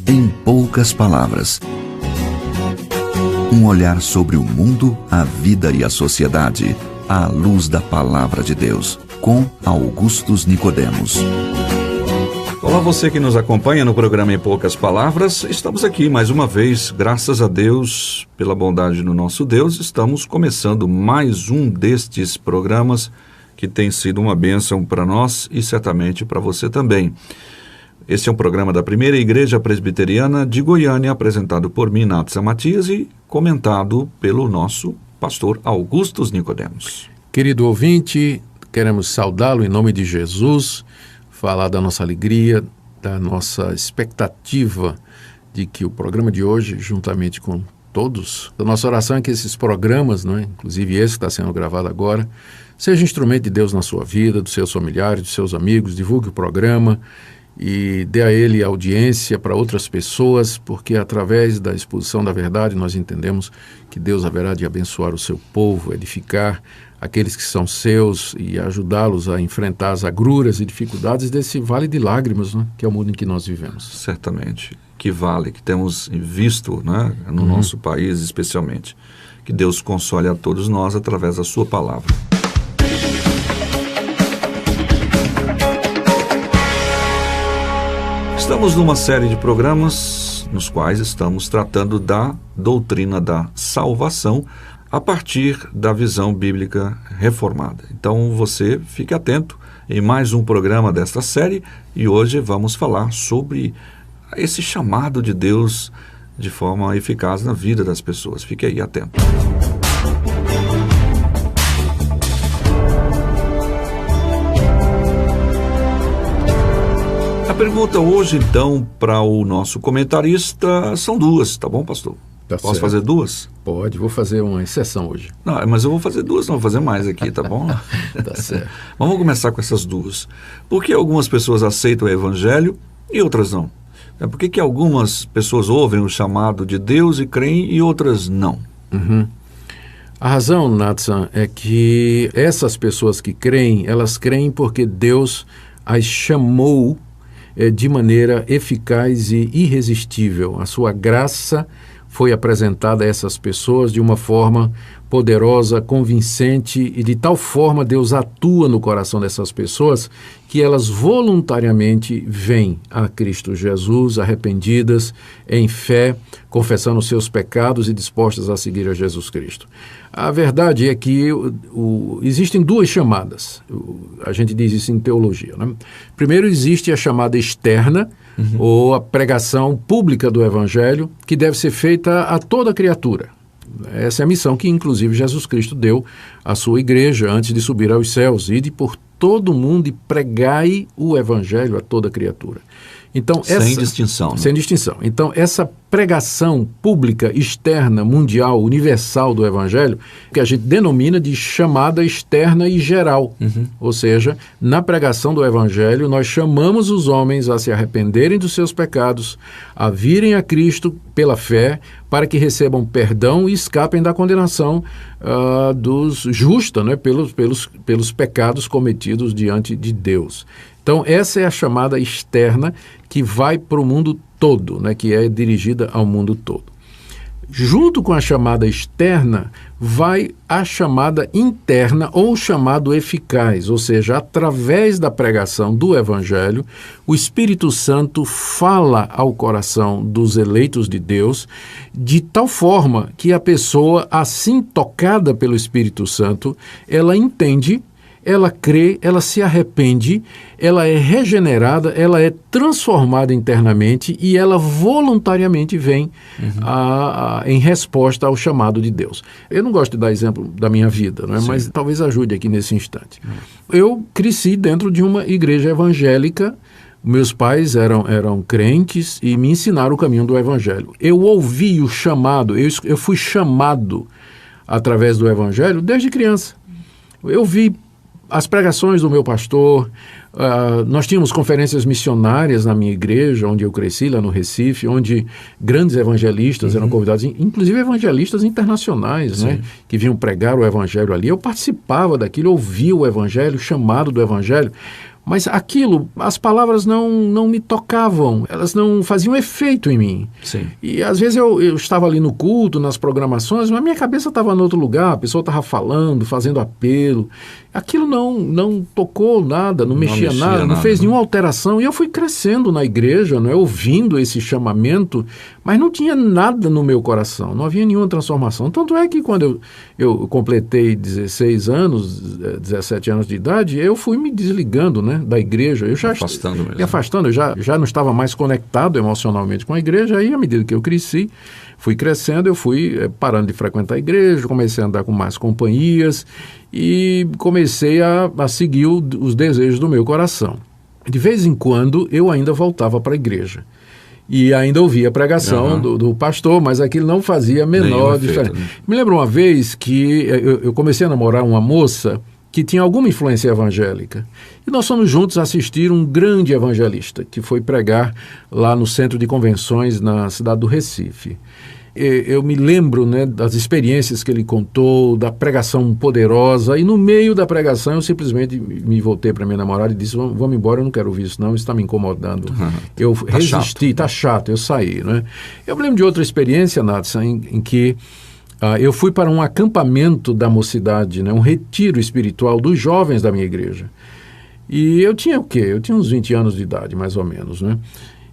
Em poucas palavras. Um olhar sobre o mundo, a vida e a sociedade, à luz da Palavra de Deus, com Augustus Nicodemos. Olá, você que nos acompanha no programa Em Poucas Palavras. Estamos aqui mais uma vez, graças a Deus, pela bondade do nosso Deus. Estamos começando mais um destes programas que tem sido uma bênção para nós e certamente para você também. Este é um programa da Primeira Igreja Presbiteriana de Goiânia, apresentado por mim, Natsa Matias, e comentado pelo nosso pastor Augustus Nicodemos. Querido ouvinte, queremos saudá-lo em nome de Jesus, falar da nossa alegria, da nossa expectativa de que o programa de hoje, juntamente com todos, a nossa oração é que esses programas, inclusive esse que está sendo gravado agora, seja instrumento de Deus na sua vida, dos seus familiares, dos seus amigos, divulgue o programa e dê a ele audiência para outras pessoas, porque através da exposição da verdade nós entendemos que Deus haverá de abençoar o seu povo, edificar aqueles que são seus e ajudá-los a enfrentar as agruras e dificuldades desse vale de lágrimas, que é o mundo em que nós vivemos. Certamente, que vale, que temos visto no nosso país especialmente. Que Deus console a todos nós através da sua palavra. Estamos numa série de programas nos quais estamos tratando da doutrina da salvação a partir da visão bíblica reformada. Então você fique atento em mais um programa desta série e hoje vamos falar sobre esse chamado de Deus de forma eficaz na vida das pessoas. Fique aí atento. A pergunta hoje, então, para o nosso comentarista são duas, tá bom, pastor? Posso certo. fazer duas? Pode, vou fazer uma exceção hoje. Não, mas eu vou fazer duas, não vou fazer mais aqui, tá bom? Tá certo. Vamos começar com essas duas. Por que algumas pessoas aceitam o evangelho e outras não? Por que algumas pessoas ouvem o chamado de Deus e creem e outras não? A razão, Natsan, é que essas pessoas que creem, elas creem porque Deus as chamou de maneira eficaz e irresistível. A sua graça foi apresentada a essas pessoas de uma forma poderosa, convincente, e de tal forma Deus atua no coração dessas pessoas que elas voluntariamente vêm a Cristo Jesus, arrependidas, em fé, confessando os seus pecados e dispostas a seguir a Jesus Cristo. A verdade é que existem duas chamadas, a gente diz isso em teologia. Primeiro existe a chamada externa, ou a pregação pública do Evangelho, que deve ser feita a toda criatura. Essa é a missão que, inclusive, Jesus Cristo deu à sua igreja antes de subir aos céus. Ide por todo mundo e pregai o Evangelho a toda criatura. Então, sem distinção. Sem distinção. Então, essa pregação pública, externa, mundial, universal do Evangelho, que a gente denomina de chamada externa e geral. Ou seja, na pregação do Evangelho, nós chamamos os homens a se arrependerem dos seus pecados, a virem a Cristo pela fé, para que recebam perdão e escapem da condenação justa, pelos pecados cometidos diante de Deus. Então, essa é a chamada externa que vai para o mundo todo, que é dirigida ao mundo todo. Junto com a chamada externa, vai a chamada interna ou chamado eficaz, ou seja, através da pregação do Evangelho, o Espírito Santo fala ao coração dos eleitos de Deus de tal forma que a pessoa, assim tocada pelo Espírito Santo, ela entende, ela crê, ela se arrepende, ela é regenerada, ela é transformada internamente e ela voluntariamente vem em resposta ao chamado de Deus. Eu não gosto de dar exemplo da minha vida, mas talvez ajude aqui nesse instante. Eu cresci dentro de uma igreja evangélica, meus pais eram crentes e me ensinaram o caminho do Evangelho. Eu ouvi o chamado, eu fui chamado através do Evangelho desde criança. Eu vi as pregações do meu pastor, nós tínhamos conferências missionárias na minha igreja, onde eu cresci, lá no Recife, onde grandes evangelistas eram convidados, inclusive evangelistas internacionais, que vinham pregar o evangelho ali. Eu participava daquilo, ouvia o evangelho, o chamado do evangelho, Mas aquilo, as palavras não me tocavam, elas não faziam efeito em mim. Sim. E às vezes eu estava ali no culto, nas programações, mas minha cabeça estava em outro lugar, a pessoa estava falando, fazendo apelo. Aquilo não tocou nada, não mexia nada, não fez nenhuma alteração. E eu fui crescendo na igreja, né, ouvindo esse chamamento, mas não tinha nada no meu coração, não havia nenhuma transformação. Tanto é que quando eu completei 16 anos, 17 anos de idade, eu fui me desligando, né, da igreja. Eu já afastando mesmo. Me afastando, eu já não estava mais conectado emocionalmente com a igreja. Aí, à medida que eu cresci, fui crescendo, eu fui parando de frequentar a igreja, comecei a andar com mais companhias e comecei a seguir os desejos do meu coração. De vez em quando, eu ainda voltava para a igreja. E ainda ouvia a pregação do pastor, mas aquilo não fazia a menor diferença. Né? Me lembro uma vez que eu comecei a namorar uma moça que tinha alguma influência evangélica. E nós fomos juntos assistir um grande evangelista que foi pregar lá no centro de convenções na cidade do Recife. Eu me lembro, né, das experiências que ele contou, da pregação poderosa, e no meio da pregação eu simplesmente me voltei para minha namorada e disse, vamos embora, eu não quero ouvir isso não, isso está me incomodando. Eu resisti, está chato, eu saí. Né? Eu me lembro de outra experiência, Nathan, em que eu fui para um acampamento da mocidade, né, um retiro espiritual dos jovens da minha igreja. E eu tinha o quê? Eu tinha uns 20 anos de idade, mais ou menos. Né?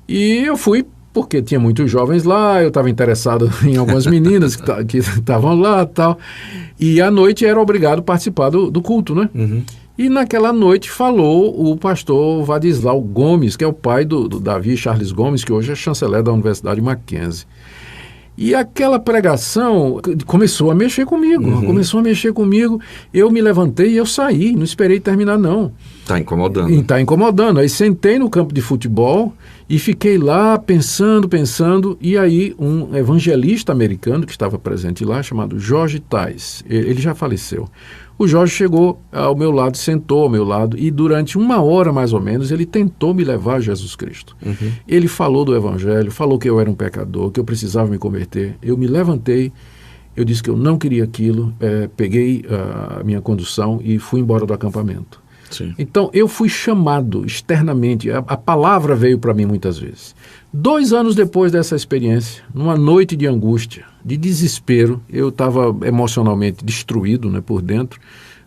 E eu fui porque tinha muitos jovens lá, eu estava interessado em algumas meninas que estavam lá e tal. E à noite era obrigado a participar do culto, né? Uhum. E naquela noite falou o pastor Vadislau Gomes, que é o pai do Davi Charles Gomes, que hoje é chanceler da Universidade Mackenzie. E aquela pregação começou a mexer comigo, eu me levantei e eu saí, não esperei terminar não. Está incomodando. Está incomodando, aí sentei no campo de futebol e fiquei lá pensando, e aí um evangelista americano que estava presente lá, chamado George Tice, ele já faleceu. O Jorge chegou ao meu lado, sentou ao meu lado e durante 1 hora mais ou menos ele tentou me levar a Jesus Cristo. Uhum. Ele falou do Evangelho, falou que eu era um pecador, que eu precisava me converter. Eu me levantei, eu disse que eu não queria aquilo, peguei a minha condução e fui embora do acampamento. Sim. Então eu fui chamado externamente, a palavra veio para mim muitas vezes. 2 anos depois dessa experiência, numa noite de angústia, de desespero, eu estava emocionalmente destruído, né, por dentro,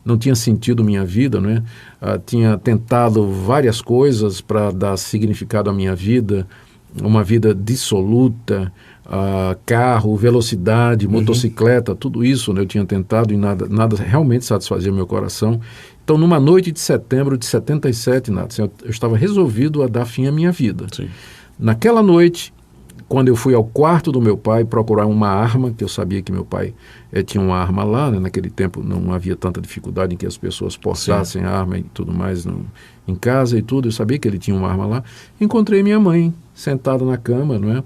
não tinha sentido minha vida, né? Tinha tentado várias coisas para dar significado à minha vida, uma vida dissoluta, carro, velocidade, motocicleta, tudo isso, né, eu tinha tentado e nada realmente satisfazia meu coração. Então, numa noite de setembro de 77, eu estava resolvido a dar fim à minha vida. Sim. Naquela noite, quando eu fui ao quarto do meu pai procurar uma arma, que eu sabia que meu pai tinha uma arma lá, né? Naquele tempo não havia tanta dificuldade em que as pessoas portassem a arma e tudo mais em casa e tudo, eu sabia que ele tinha uma arma lá. Encontrei minha mãe sentada na cama, não é?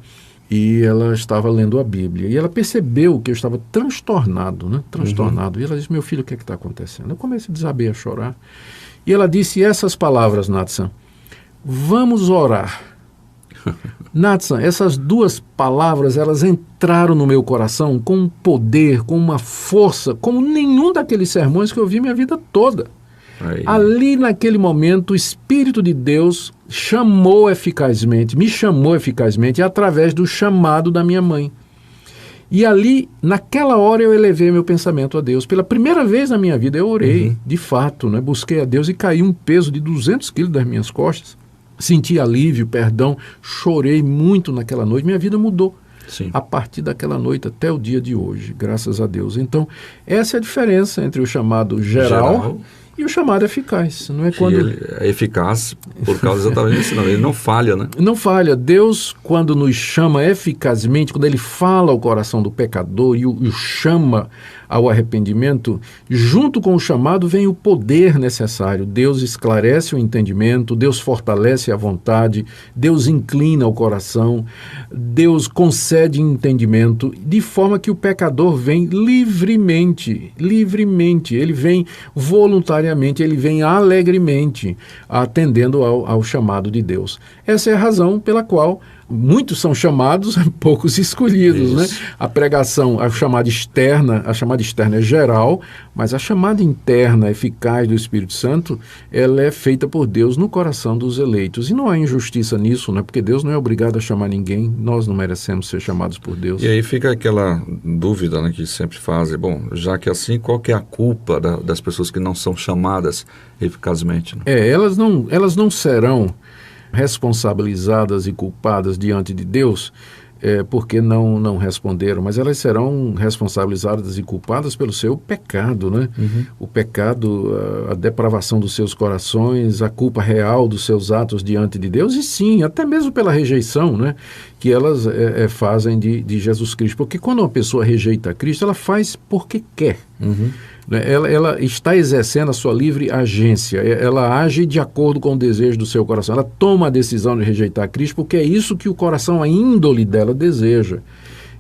E ela estava lendo a Bíblia. E ela percebeu que eu estava transtornado, né? Transtornado. Uhum. E ela disse, meu filho, o que é que está acontecendo? Eu comecei a desabei a chorar. E ela disse essas palavras, Nathan, vamos orar. Nathan, essas 2 palavras, elas entraram no meu coração com um poder, com uma força, como nenhum daqueles sermões que eu vi minha vida toda. Aí. Ali naquele momento, o Espírito de Deus me chamou eficazmente através do chamado da minha mãe. E ali, naquela hora, eu elevei meu pensamento a Deus. Pela primeira vez na minha vida, eu orei, de fato, né? Busquei a Deus e caiu um peso de 200 quilos das minhas costas. Senti alívio, perdão, chorei muito naquela noite, minha vida mudou. Sim. A partir daquela noite até o dia de hoje, graças a Deus. Então, essa é a diferença entre o chamado geral e o chamado eficaz. Não é quando ele é eficaz por causa exatamente disso, não. Ele não falha, né? Não falha. Deus, quando nos chama eficazmente, quando Ele fala ao coração do pecador e o chama ao arrependimento, junto com o chamado vem o poder necessário. Deus esclarece o entendimento, Deus fortalece a vontade, Deus inclina o coração, Deus concede entendimento, de forma que o pecador vem livremente, ele vem voluntariamente, ele vem alegremente, atendendo ao chamado de Deus. Essa é a razão pela qual muitos são chamados, poucos escolhidos, né? A pregação, a chamada externa é geral, mas a chamada interna, eficaz do Espírito Santo, ela é feita por Deus no coração dos eleitos. E não há injustiça nisso, né? Porque Deus não é obrigado a chamar ninguém, nós não merecemos ser chamados por Deus. E aí fica aquela dúvida, né, que sempre fazem, bom, já que assim, qual que é a culpa das pessoas que não são chamadas eficazmente? Né? Elas não serão responsabilizadas e culpadas diante de Deus porque não responderam, mas elas serão responsabilizadas e culpadas pelo seu pecado, né? O pecado, a depravação dos seus corações, a culpa real dos seus atos diante de Deus e sim, até mesmo pela rejeição, né, que elas fazem de Jesus Cristo. Porque quando uma pessoa rejeita Cristo, ela faz porque quer. Ela está exercendo a sua livre agência, ela age de acordo com o desejo do seu coração, ela toma a decisão de rejeitar Cristo porque é isso que o coração, a índole dela deseja.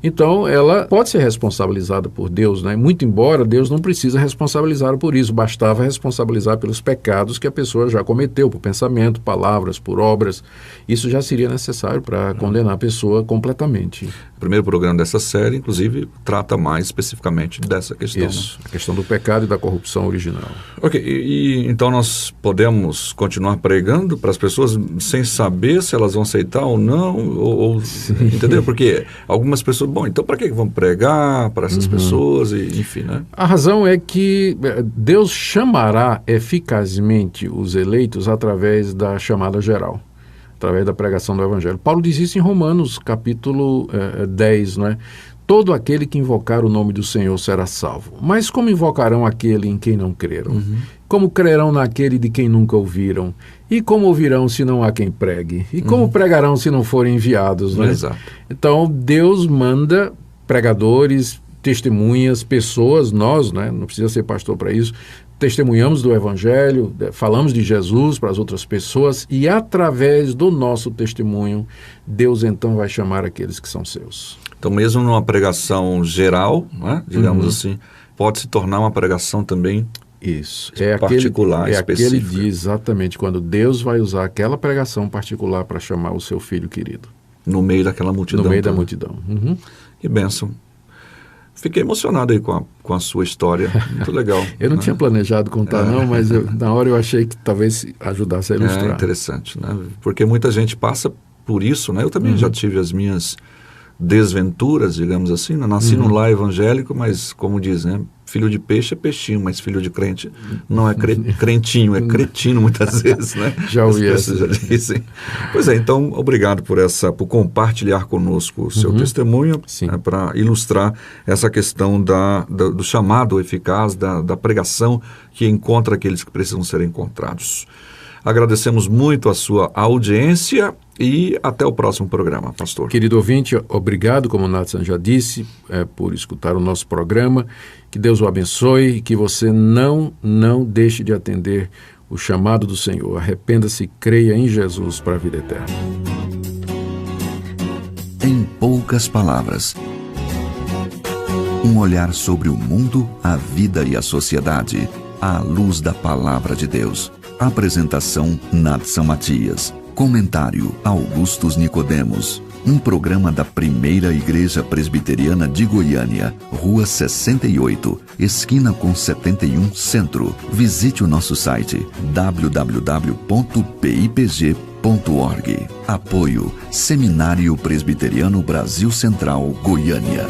Então, ela pode ser responsabilizada por Deus, né? Muito embora Deus não precisa responsabilizar por isso, bastava responsabilizar pelos pecados que a pessoa já cometeu, por pensamento, palavras, por obras. Isso já seria necessário para condenar a pessoa completamente. O primeiro programa dessa série, inclusive, trata mais especificamente dessa questão. Isso, a questão do pecado e da corrupção original. Ok, e então nós podemos continuar pregando para as pessoas sem saber se elas vão aceitar ou não, entendeu? Porque algumas pessoas, bom, então para que vamos pregar para essas pessoas, e, enfim, né? A razão é que Deus chamará eficazmente os eleitos através da chamada geral, através da pregação do Evangelho. Paulo diz isso em Romanos, capítulo 10, não é? Todo aquele que invocar o nome do Senhor será salvo. Mas como invocarão aquele em quem não creram? Como crerão naquele de quem nunca ouviram? E como ouvirão se não há quem pregue? E como pregarão se não forem enviados? Né? Exato. Então, Deus manda pregadores, testemunhas, pessoas, nós, né, não precisa ser pastor para isso, testemunhamos do Evangelho, falamos de Jesus para as outras pessoas e através do nosso testemunho, Deus então vai chamar aqueles que são seus. Então, mesmo numa pregação geral, né, digamos assim, pode se tornar uma pregação também isso. Particular, específica. Aquele dia, exatamente, quando Deus vai usar aquela pregação particular para chamar o seu filho querido. No meio daquela multidão. No meio da multidão. Que bênção. Fiquei emocionado aí com a sua história. Muito legal. Eu não tinha planejado contar não, mas na hora eu achei que talvez ajudasse a ilustrar. É interessante, né? Porque muita gente passa por isso, né? Eu também já tive as minhas desventuras, digamos assim. Eu nasci num lar evangélico, mas como dizem, né? Filho de peixe é peixinho, mas filho de crente não é crentinho, é cretino muitas vezes, né? Já ouvi essa. Já dizem. Pois é, então, obrigado por compartilhar conosco o seu testemunho, para ilustrar essa questão do chamado eficaz, da pregação que encontra aqueles que precisam ser encontrados. Agradecemos muito a sua audiência e até o próximo programa, pastor. Querido ouvinte, obrigado, como o Nathan já disse, por escutar o nosso programa. Que Deus o abençoe e que você não deixe de atender o chamado do Senhor. Arrependa-se e creia em Jesus para a vida eterna. Em poucas palavras, um olhar sobre o mundo, a vida e a sociedade, à luz da Palavra de Deus. Apresentação, Nathan Matias. Comentário, Augustus Nicodemos. Um programa da Primeira Igreja Presbiteriana de Goiânia, Rua 68, esquina com 71, Centro. Visite o nosso site www.pipg.org. Apoio, Seminário Presbiteriano Brasil Central, Goiânia.